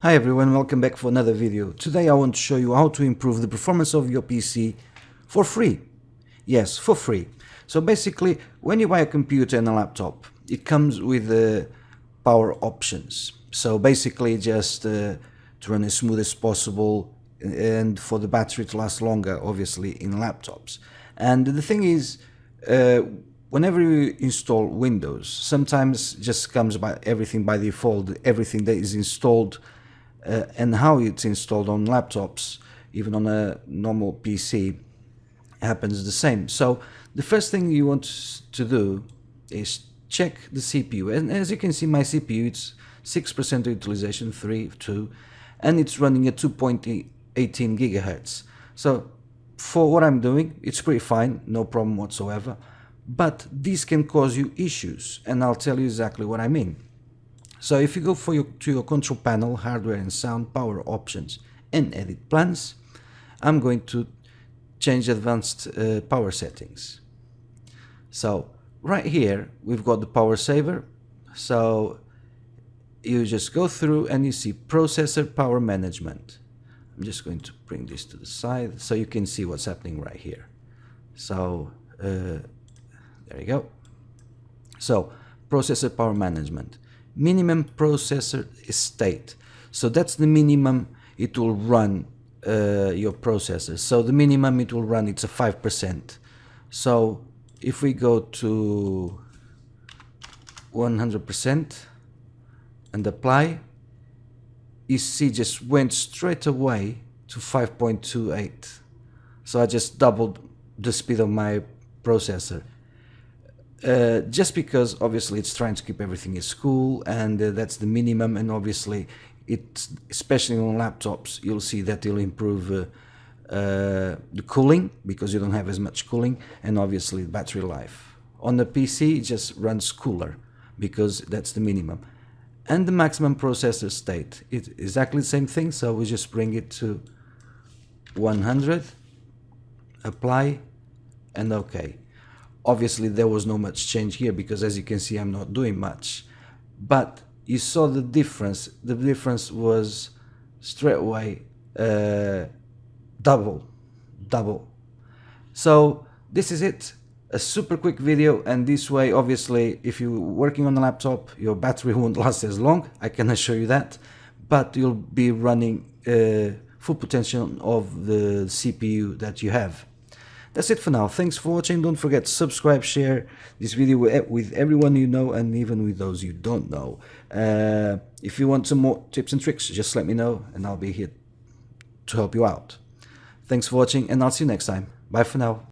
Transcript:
Hi everyone, welcome back for another video. Today I want to show you how to improve the performance of your PC for free. Yes, for free. So basically, when you buy a computer and a laptop, it comes with power options. So basically just to run as smooth as possible and for the battery to last longer, obviously, in laptops. And the thing is, whenever you install Windows, sometimes just comes by everything by default, everything that is installed and how it's installed on laptops, even on a normal PC, happens the same. So the first thing you want to do is check the CPU, and as you can see, my CPU, it's 6% utilization, 2, and it's running at 2.18 gigahertz. So for what I'm doing, it's pretty fine, no problem whatsoever, but this can cause you issues, and I'll tell you exactly what I mean. So if you go to your control panel, hardware and sound, power options, and edit plans, I'm going to change advanced power settings. So right here, we've got the power saver. So you just go through and you see processor power management. I'm just going to bring this to the side so you can see what's happening right here. So there you go. So processor power management. Minimum processor state. So that's the minimum it will run your processor. So the minimum it will run, it's a 5%. So if we go to 100% and apply, you see just went straight away to 5.28. So I just doubled the speed of my processor. Just because obviously it's trying to keep everything as cool, and that's the minimum, and obviously it's, especially on laptops, you'll see that it'll improve the cooling because you don't have as much cooling, and obviously battery life. On the PC it just runs cooler because that's the minimum. And the maximum processor state, it's exactly the same thing, so we just bring it to 100, apply, and OK. Obviously there was no much change here because, as you can see, I'm not doing much, but you saw the difference. The difference was straight away double. So this is it, a super quick video, and this way obviously if you're working on a laptop your battery won't last as long, I can assure you that, but you'll be running full potential of the CPU that you have. That's it for now. Thanks for watching. Don't forget to subscribe, share this video with everyone you know, and even with those you don't know. If you want some more tips and tricks, just let me know and I'll be here to help you out. Thanks for watching, and I'll see you next time. Bye for now.